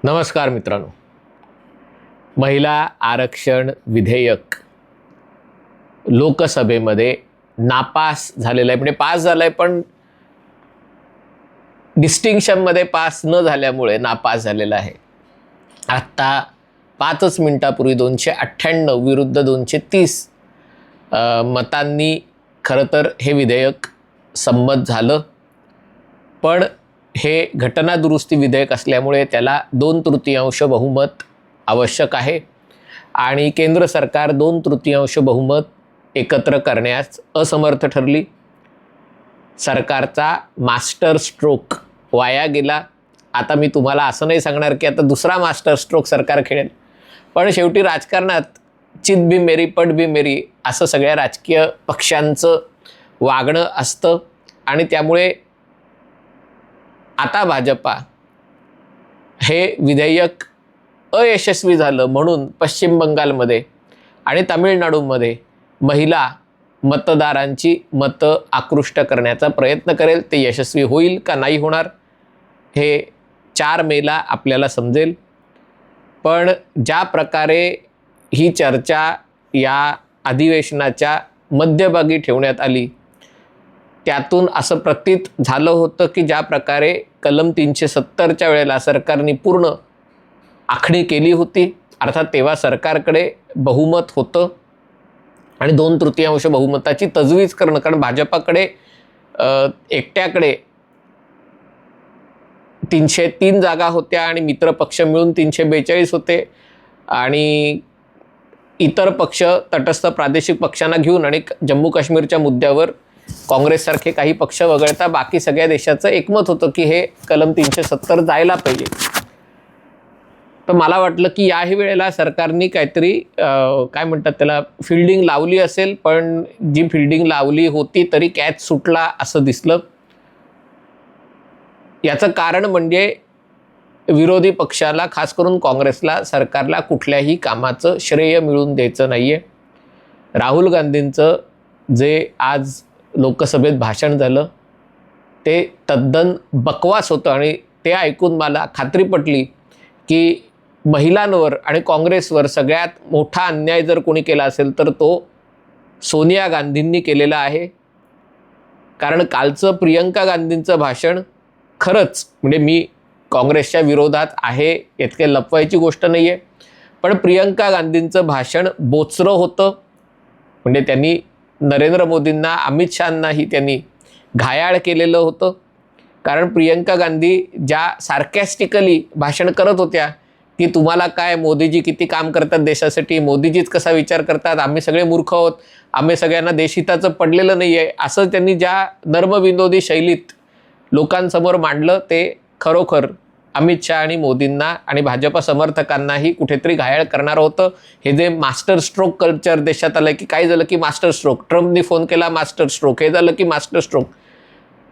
नमस्कार मित्रांनो, महिला आरक्षण विधेयक लोकसभेमध्ये नापास झालेलं आहे. म्हणजे पास झालंय पण डिस्टिंक्शनमध्ये पास न झाल्यामुळे नापास झालेलं आहे. आत्ता 5 मिनिटापूर्वी 298 विरुद्ध 230 मतांनी खरं तर हे विधेयक संमत झालं. पण हे घटना दुरुस्ती विधेयक असल्यामुळे त्याला 2/3 बहुमत आवश्यक आहे आणि केंद्र सरकार 2/3 बहुमत एकत्र करण्यास असमर्थ ठरली. सरकारचा मास्टर स्ट्रोक वाया गेला. आता मी तुम्हाला असं नाही सांगणार की आता दुसरा मास्टर स्ट्रोक सरकार खेळेल, पण शेवटी राजकारणात चित भी मेरी पट भी मेरी असं सगळ्या राजकीय पक्षांचं वागणं असतं आणि त्यामुळे आता भाजपा हे विधेयक अयशस्वी झालं म्हणून पश्चिम बंगालमध्ये आणि तामिळनाडूमध्ये महिला मतदारांची मतं आकृष्ट करण्याचा प्रयत्न करेल. ते यशस्वी होईल का नाही होणार हे 4 मेला आपल्याला समजेल. पण ज्या प्रकारे ही चर्चा या अधिवेशनाच्या मध्यभागी ठेवण्यात आली त्यातून असं प्रतीत झालं होतं की ज्या प्रकारे कलम 370च्या वेळेला सरकारने पूर्ण आखणी केली होती, अर्थात तेव्हा सरकारकडे बहुमत होतं आणि 2/3 बहुमताची तजवीज करणं, कारण भाजपाकडे एकट्याकडे 303 जागा होत्या आणि मित्रपक्ष मिळून 342 होते आणि इतर पक्ष तटस्थ प्रादेशिक पक्षांना घेऊन आणि जम्मू काश्मीरच्या मुद्द्यावर काँग्रेससारखे काही पक्ष वगळता बाकी सगळ्या देशाचं एकमत होतं की हे कलम 370 जायला पाहिजे. तर मला वाटलं की याही वेळेला सरकारने काहीतरी काय म्हणतात त्याला फिल्डिंग लावली असेल, पण जी फिल्डिंग लावली होती तरी कॅच सुटला असं दिसलं. याचं कारण म्हणजे विरोधी पक्षाला, खास करून काँग्रेसला, सरकारला कुठल्याही कामाचं श्रेय मिळून द्यायचं नाही आहे. राहुल गांधींचं जे आज लोकसभेत भाषण झालं ते तद्दन बकवास होतं आणि ते ऐकून मला खात्री पटली की महिलांवर आणि काँग्रेसवर सगळ्यात मोठा अन्याय जर कोणी केला असेल तर तो सोनिया गांधींनी केलेला आहे. कारण कालचं प्रियंका गांधींचं भाषण खरंच, म्हणजे मी काँग्रेसच्या विरोधात आहे यात काही लपवायची गोष्ट नाही आहे, पण प्रियंका गांधींचं भाषण बोचरं होतं. म्हणजे त्यांनी नरेंद्र मोदींना, अमित शहांनाही त्यांनी घायाळ केलेलं होतं. कारण प्रियंका गांधी ज्या सार्कॅस्टिकली भाषण करत होत्या की तुम्हाला काय, मोदीजी किती काम करतात देशासाठी, मोदीजीच कसा विचार करतात, आम्ही सगळे मूर्ख आहोत, आम्ही सगळ्यांना देशहिताचं पडलेलं नाही आहे, असं त्यांनी ज्या नर्मविनोदी शैलीत लोकांसमोर मांडलं ते खरोखर अमित शहा आणि मोदींना आणि भाजपा समर्थकांनाही कुठेतरी घायाळ करणार होतं. हे जे मास्टर स्ट्रोक कल्चर देशात आलं की काय झालं की मास्टर स्ट्रोक, ट्रम्पनी फोन केला मास्टर स्ट्रोक, हे झालं की मास्टर स्ट्रोक,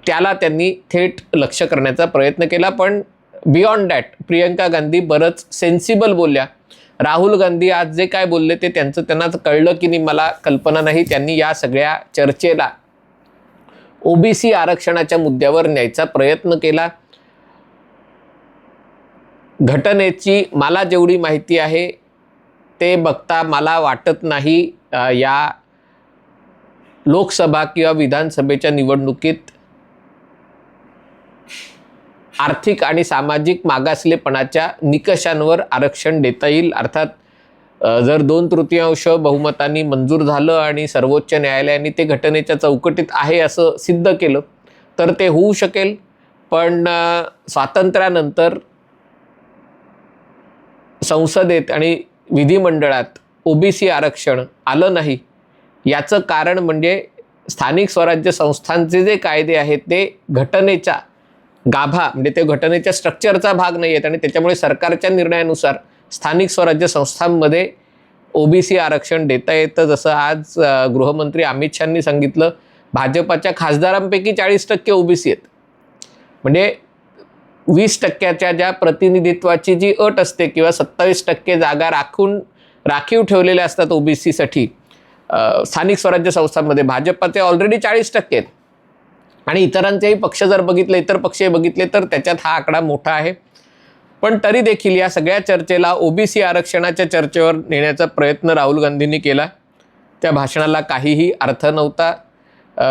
त्याला त्यांनी थेट लक्ष करण्याचा प्रयत्न केला. पण बियॉन्ड दॅट प्रियंका गांधी बरंच सेन्सिबल बोलल्या. राहुल गांधी आज जे काय बोलले ते त्यांनाच कळलं की नाही मला कल्पना नाही. त्यांनी या सगळ्या चर्चेला ओबीसी आरक्षणाच्या मुद्द्यावर न्यायचा प्रयत्न केला. घटनेची मला जेवढी माहिती आहे ते बघता मला वाटत नाही या लोकसभा किंवा विधानसभेच्या निवडणुकीत आर्थिक आणि सामाजिक मागासलेपणाच्या निकषांवर आरक्षण देता येईल. अर्थात जर 2/3 बहुमतांनी मंजूर झालं आणि सर्वोच्च न्यायालयाने ते घटनेच्या चौकटीत आहे असं सिद्ध केलं तर ते होऊ शकेल. पण स्वातंत्र्यानंतर संसदेत आणि विधिमंडळात ओबीसी आरक्षण आलं नाही याचं कारण म्हणजे स्थानिक स्वराज्य संस्थांचे जे कायदे आहेत ते घटनेच्या गाभा, म्हणजे ते घटनेच्या स्ट्रक्चरचा भाग नाही आहेत आणि त्याच्यामुळे सरकारच्या निर्णयानुसार स्थानिक स्वराज्य संस्थांमध्ये ओबीसी आरक्षण देता येतं. जसं आज गृहमंत्री अमित शहांनी सांगितलं, भाजपाच्या खासदारांपैकी 40% ओबीसी आहेत. म्हणजे 20% ज्या प्रतिनिधित्वाची जी अट असते किंवा 27% जागा राखीव ठेवलेल्या असतात ओबीसीसाठी, स्थानिक स्वराज्य संस्थांमध्ये भाजपाचे ऑलरेडी 40% आहेत आणि इतरांचेही पक्ष जर बघितले, इतर पक्षही बघितले तर त्याच्यात हा आकडा मोठा आहे. पण तरी देखील या सगळ्या चर्चेला ओबीसी आरक्षणाच्या चर्चेवर नेण्याचा प्रयत्न राहुल गांधींनी केला. त्या भाषणाला काहीही अर्थ नव्हता.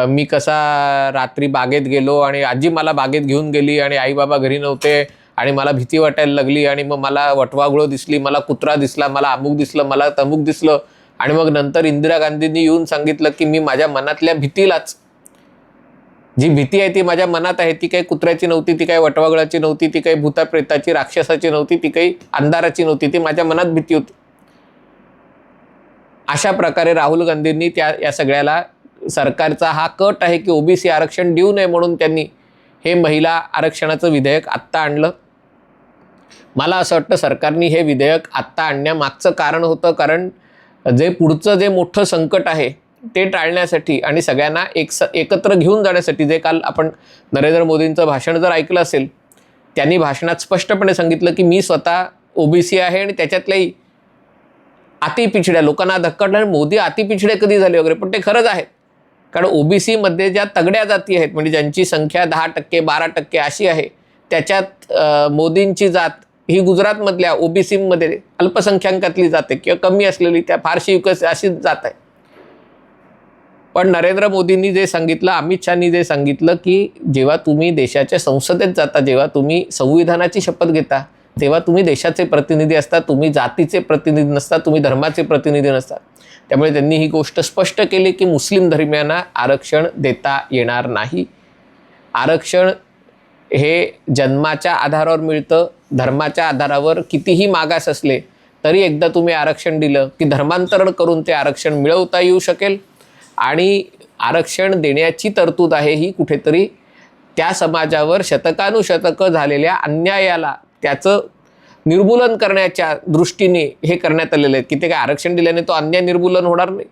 मी कसा रात्री बागेत गेलो आणि आजी मला बागेत घेऊन गेली आणि आई बाबा घरी नव्हते आणि मला भीती वाटायला लागली आणि मग मला वटवाघुळं दिसली, मला कुत्रा दिसला, मला अमुक दिसलं, मला तमुक दिसलं आणि मग नंतर इंदिरा गांधींनी येऊन सांगितलं की मी माझ्या मनातल्या भीतीलाच, जी भीती आहे ती माझ्या मनात आहे, ती काही कुत्र्याची नव्हती, ती काही वटवाघळाची नव्हती, ती काही भूताप्रेताची राक्षसाची नव्हती, ती काही अंधाराची नव्हती, ती माझ्या मनात भीती होती. अशा प्रकारे राहुल गांधींनी या सगळ्याला सरकारचा हा कट आहे की ओबीसी आरक्षण देऊ नये म्हणून त्यांनी हे महिला आरक्षणाचं विधेयक आत्ता आणलं. मला असं वाटतं सरकारने हे विधेयक आत्ता आणण्यामागचं कारण होतं, कारण जे पुढचं जे मोठं संकट आहे ते टाळण्यासाठी आणि सगळ्यांना एकत्र घेऊन जाण्यासाठी. जे काल आपण नरेंद्र मोदींचं भाषण जर ऐकलं असेल, त्यांनी भाषणात स्पष्टपणे सांगितलं की मी स्वतः ओबीसी आहे आणि त्याच्यातल्याही अतिपिछड्या लोकांना धक्का. मोदी अतिपिछडे कधी झाले वगैरे, पण ते खरंच आहे. कारण ओबीसीमध्ये ज्या तगड्या जाती आहेत, म्हणजे ज्यांची संख्या 10%, 12% अशी आहे, त्याच्यात मोदींची जात ही गुजरातमधल्या ओबीसीमध्ये अल्पसंख्याकातली जाते किंवा कमी असलेली, त्या फारशी अशीच जात आहे. पण नरेंद्र मोदींनी जे सांगितलं, अमित शहानी जे सांगितलं की जेव्हा तुम्ही देशाच्या संसदेत जाता, जेव्हा तुम्ही संविधानाची शपथ घेता, तेव्हा तुम्ही देशाचे प्रतिनिधी असता, तुम्ही जातीचे प्रतिनिधी नसता, तुम्ही धर्माचे प्रतिनिधी नसता. त्यामुळे त्यांनी ही गोष्ट स्पष्ट केली की मुस्लिम धर्मियांना आरक्षण देता येणार नाही. आरक्षण हे जन्माच्या आधारावर मिळतं. धर्माच्या आधारावर कितीही मागास असले तरी एकदा तुम्ही आरक्षण दिलं की धर्मांतरण करून ते आरक्षण मिळवता येऊ शकेल. आणि आरक्षण देण्याची तरतूद आहे ही कुठेतरी त्या समाजावर शतकानुशतकं झालेल्या अन्यायाला त्याचं निर्मूलन करण्याच्या दृष्टीने हे करण्यात आलेलं आहे की ते काय आरक्षण दिल्याने तो अन्याय निर्मूलन होणार नाही,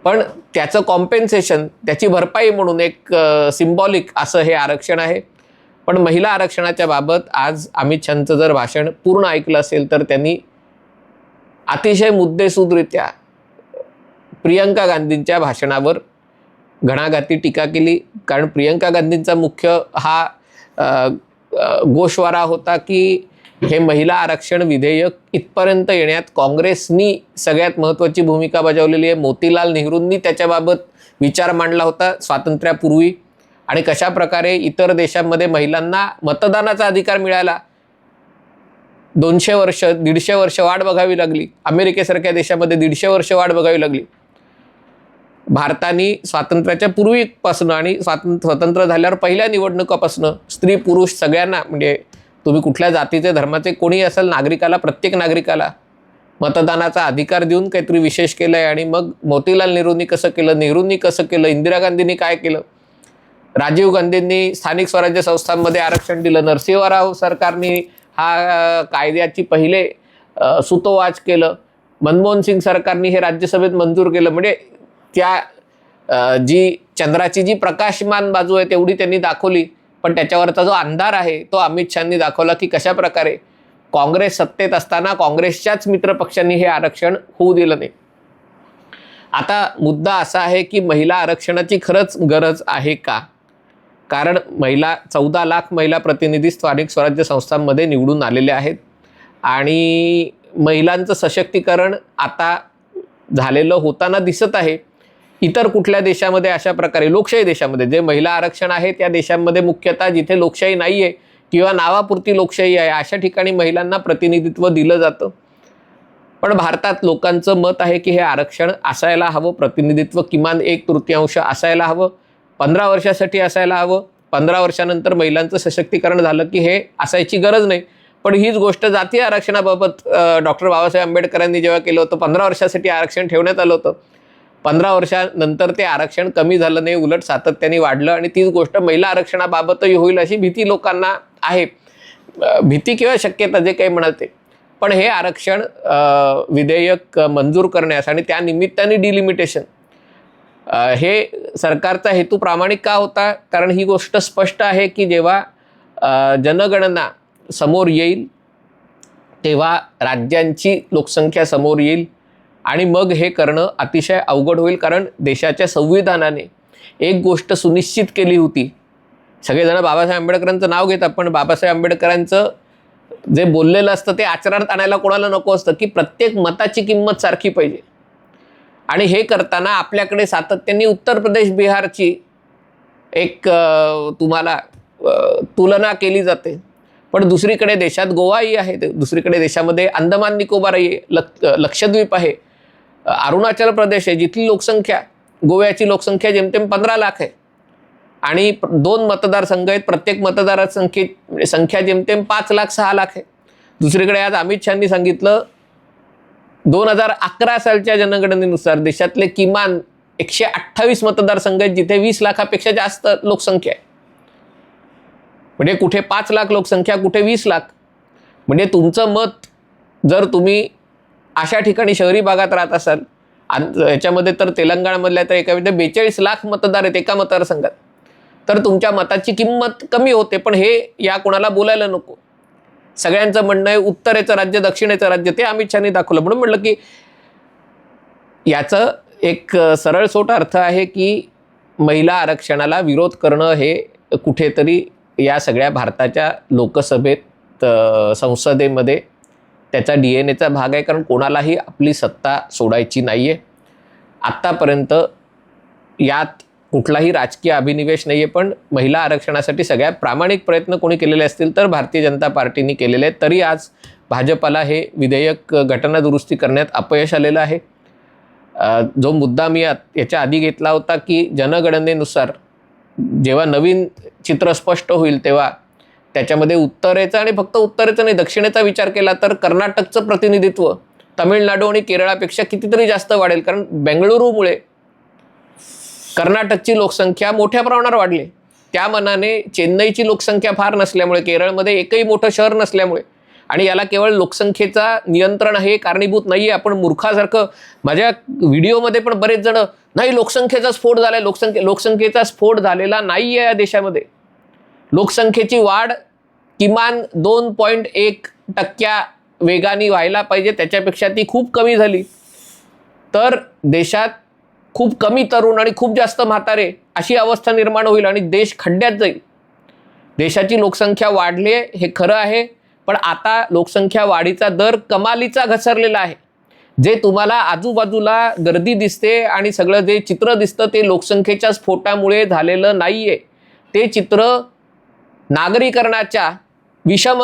पण त्याचं कॉम्पेन्सेशन, त्याची भरपाई म्हणून एक सिम्बॉलिक असं हे आरक्षण आहे. पण महिला आरक्षणाच्या बाबत आज अमित शहांचं जर भाषण पूर्ण ऐकलं असेल तर त्यांनी अतिशय मुद्देसूदरित्या प्रियंका गांधींच्या भाषणावर घणाघाती टीका केली. कारण प्रियंका गांधींचा मुख्य हा गोषवारा होता की हे महिला आरक्षण विधेयक इथपर्यंत येण्यात काँग्रेसनी सगळ्यात महत्त्वाची भूमिका बजावलेली आहे. मोतीलाल नेहरूंनी त्याच्याबाबत विचार मांडला होता स्वातंत्र्यापूर्वी, आणि कशा प्रकारे इतर देशांमध्ये महिलांना मतदानाचा अधिकार मिळाला 200 वर्ष 150 वर्ष वाट बघावी लागली. अमेरिकेसारख्या देशामध्ये 150 वर्ष वाट बघावी लागली. भारताने स्वातंत्र्याच्या पूर्वीपासून आणि स्वतंत्र झाल्यावर पहिल्या निवडणुकापासून स्त्री पुरुष सगळ्यांना, म्हणजे तुम्ही कुठल्या जातीचे धर्माचे कोणी असेल, नागरिकाला, प्रत्येक नागरिकाला मतदानाचा अधिकार देऊन काहीतरी विशेष केलं आहे. आणि मग मोतीलाल नेहरूंनी कसं केलं, नेहरूंनी कसं केलं, इंदिरा गांधींनी काय केलं, राजीव गांधींनी स्थानिक स्वराज्य संस्थांमध्ये आरक्षण दिलं, नरसिंहराव सरकारने हा कायद्याची पहिले सुतोवाच केलं, मनमोहन सिंग सरकारने हे राज्यसभेत मंजूर केलं. म्हणजे त्या जी चंद्राची जी प्रकाशमान बाजू आहे तेवढी त्यांनी दाखवली, पण त्याच्यावरचा जो अंधार आहे तो अमित शहांनी दाखवला की कशा प्रकारे काँग्रेस सत्तेत असताना काँग्रेसच्याच मित्रपक्षांनी हे आरक्षण होऊ दिलं नाही. आता मुद्दा असा आहे की महिला आरक्षणाची खरंच गरज आहे का? कारण 14 लाख महिला प्रतिनिधी स्थानिक स्वराज्य संस्थांमध्ये निवडून आलेले आहेत आणि महिलांचं सशक्तीकरण आता झालेलं होताना दिसत आहे. इतर कुठल्या देशामध्ये अशा प्रकारे लोकशाही देशामध्ये जे महिला आरक्षण आहे त्या देशांमध्ये मुख्यतः जिथे लोकशाही नाही आहे किंवा नावापुरती लोकशाही आहे अशा ठिकाणी महिलांना प्रतिनिधित्व दिलं जातं. पण भारतात लोकांचं मत आहे की हे आरक्षण असायला हवं, प्रतिनिधित्व किमान 1/3 असायला हवं, 15 वर्षासाठी असायला हवं. 15 वर्षानंतर महिलांचं सशक्तीकरण झालं की हे असायची गरज नाही. पण हीच गोष्ट जातीय आरक्षणाबाबत डॉक्टर बाबासाहेब आंबेडकरांनी जेव्हा केलं होतं 15 वर्षासाठी आरक्षण ठेवण्यात आलं होतं. 15 वर्षानंतर ते आरक्षण कमी झालं नाही, उलट सातत्याने वाढलं. आणि तीच गोष्ट महिला आरक्षणाबाबतही होईल अशी भीती लोकांना आहे, भीती किंवा शक्यता जे काही म्हणाल ते. पण हे आरक्षण विधेयक मंजूर करण्यास आणि त्या निमित्ताने डिलिमिटेशन हे सरकारचा हेतू प्रामाणिक का होता? कारण ही गोष्ट स्पष्ट आहे की जेव्हा जनगणना समोर येईल तेव्हा राज्यांची लोकसंख्या समोर येईल आणि मग हे करणं अतिशय अवघड होईल, कारण देशाच्या संविधानाने एक गोष्ट सुनिश्चित केली होती. सगळेजण बाबासाहेब आंबेडकरांचं नाव घेतात, पण बाबासाहेब आंबेडकरांचं जे बोललेलं असतं ते आचरणात आणायला कोणाला नको असतं, की प्रत्येक मताची किंमत सारखी पाहिजे. आणि हे करताना आपल्याकडे सातत्याने उत्तर प्रदेश बिहारची एक तुम्हाला तुलना केली जाते, पण दुसरीकडे देशात गोवाही आहे, दुसरीकडे देशामध्ये अंदमान निकोबारही आहे, लक्षद्वीप आहे, अरुणाचल प्रदेश आहे, जिथली लोकसंख्या गोव्याची लोकसंख्या जेमतेम 15 लाख आहे आणि 2 मतदारसंघ आहेत, प्रत्येक मतदारसंख्येची संख्या जेमतेम 5 लाख 6 लाख आहे. दुसरीकडे आज अमित शहानी सांगितलं 2011 सालच्या जनगणनेनुसार देशातले किमान 128 मतदारसंघ आहेत जिथे 20 लाखापेक्षा जास्त लोकसंख्या आहे. म्हणजे कुठे 5 लाख लोकसंख्या, कुठे 20 लाख. म्हणजे तुमचं मत जर तुम्ही अशा ठिकाणी शहरी भागात राहत असाल, याच्यामध्ये तर तेलंगणामधल्या तर एका 42 लाख मतदार आहेत एका मतदारसंघात, तर तुमच्या मताची किंमत कमी होते. पण हे या कोणाला बोलायला नको. सगळ्यांचं म्हणणं आहे उत्तरेचं राज्य, दक्षिणेचं राज्य, ते अमित शहानी दाखवलं. म्हणून म्हटलं की याचं एक सरळ सोट अर्थ आहे की महिला आरक्षणाला विरोध करणं हे कुठेतरी या सगळ्या भारताच्या लोकसभेत, संसदेमध्ये त्याचा DNA भाग आहे, कारण कोणालाही आपली सत्ता सोडायची नाही आहे. आत्तापर्यंत यात कुठलाही राजकीय अभिनिवेश नाही आहे, पण महिला आरक्षणासाठी सगळ्यात प्रामाणिक प्रयत्न कोणी केलेले असतील तर भारतीय जनता पार्टीने केलेले आहेत. तरी आज भाजपाला हे विधेयक घटनादुरुस्ती करण्यात अपयश आलेलं आहे. जो मुद्दा मी याच्या आधी घेतला होता की जनगणनेनुसार जेव्हा नवीन चित्र स्पष्ट होईल तेव्हा त्याच्यामध्ये उत्तरेचा आणि फक्त उत्तरेचा नाही दक्षिणेचा विचार केला तर कर्नाटकचं प्रतिनिधित्व तमिळनाडू आणि केरळापेक्षा कितीतरी जास्त वाढेल, कारण बेंगळुरूमुळे कर्नाटकची लोकसंख्या मोठ्या प्रमाणावर वाढली. त्या मानाने चेन्नईची लोकसंख्या फार नसल्यामुळे, केरळमध्ये एकही मोठं शहर नसल्यामुळे, आणि याला केवळ लोकसंख्येचा नियंत्रण हे कारणीभूत नाही आहे. आपण मूर्खासारखं माझ्या व्हिडिओमध्ये पण बरेच जण नाही लोकसंख्येचा स्फोट झाला आहे, लोकसंख्येचा स्फोट झालेला नाही आहे. या देशामध्ये लोकसंख्येची वाढ किमान 2.1% वेगाने व्हायला पाहिजे, त्याच्यापेक्षा ती खूप कमी झाली तर देशात खूप कमी तरुण आणि खूप जास्त म्हातारे अशी अवस्था निर्माण होईल आणि देश खड्ड्यात जाईल. देशाची लोकसंख्या वाढली आहे हे खरं आहे, पण आता लोकसंख्या वाढीचा दर कमालीचा घसरलेला आहे. जे तुम्हाला आजूबाजूला गर्दी दिसते आणि सगळं जे चित्र दिसतं ते लोकसंख्येच्या स्फोटामुळे झालेलं नाही आहे. ते चित्र नागरीकरणाच्या विषम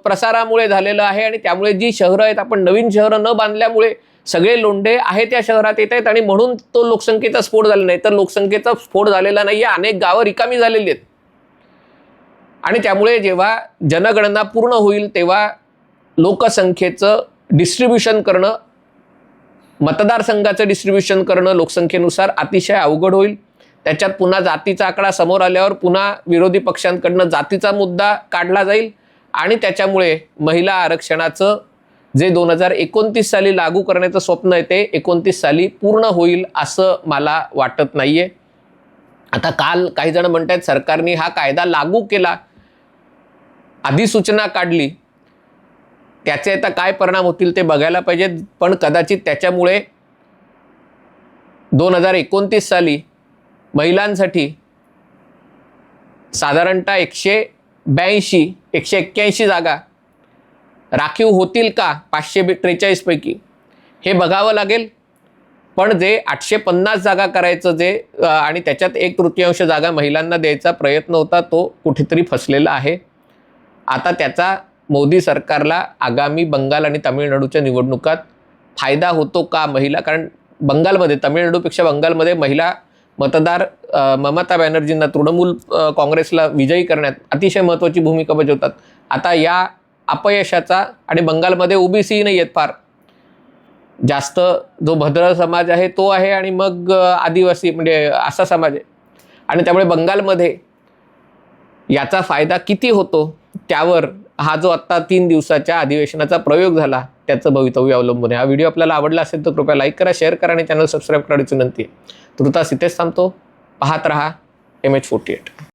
प्रसारामुळे झालेलं आहे आणि त्यामुळे जी शहरं आहेत, आपण नवीन शहरं न बांधल्यामुळे सगळे लोंढे आहेत त्या शहरात येत आहेत आणि म्हणून तो लोकसंख्येचा स्फोट झाला नाही. तर लोकसंख्येचा स्फोट झालेला नाही आहे, अनेक गावं रिकामी झालेली आहेत. आणि त्यामुळे जेव्हा जनगणना पूर्ण होईल तेव्हा लोकसंख्येचं डिस्ट्रीब्युशन करणं, मतदारसंघाचं डिस्ट्रीब्युशन करणं लोकसंख्येनुसार अतिशय अवघड होईल. त्याच्यात पुन्हा जातीचा आकडा समोर आल्यावर पुन्हा विरोधी पक्षांकडनं जातीचा मुद्दा काढला जाईल आणि त्याच्यामुळे महिला आरक्षणाचं जे 2029 साली लागू करण्याचं स्वप्न आहे ते 29 साली पूर्ण होईल असं मला वाटत नाही आहे. आता काल काही जण म्हणतात सरकारने हा कायदा लागू केला, अधिसूचना काढली, त्याचे आता काय परिणाम होतील ते बघायला पाहिजे. पण कदाचित त्याच्यामुळे 2029 साली महिलांसाठी साधारणतः 181 जागा राखीव होतील का 543 पैकी हे बघावं लागेल. पण जे 850 जागा करायचं जे आणि त्याच्यात 1/3 जागा महिलांना द्यायचा प्रयत्न होता तो कुठेतरी फसलेला आहे. आता त्याचा मोदी सरकारला आगामी बंगाल आणि तामिळनाडूच्या निवडणुकात फायदा होतो का महिला, कारण बंगालमध्ये तामिळनाडूपेक्षा बंगालमध्ये महिला मतदार ममता बॅनर्जींना, तृणमूल काँग्रेसला विजयी करण्यात अतिशय महत्त्वाची भूमिका बजावतात. आता या अपयशाचा, आणि बंगालमध्ये ओबीसी नाही आहेत फार जास्त, जो भद्र समाज आहे तो आहे आणि मग आदिवासी म्हणजे असा समाज आहे, आणि त्यामुळे बंगालमध्ये याचा फायदा किती होतो त्यावर हा जो आत्ता 3 दिवसाच्या अधिवेशनाचा प्रयोग झाला त्याचं भवितव्य अवलंबून आहे. हा व्हिडिओ आपल्याला आवडला असेल तर कृपया लाईक करा, शेअर करा आणि चॅनल सबस्क्राईब करण्याची विनंती आहे. तुर्तास इथेच थांबतो. पाहत रहा MH48.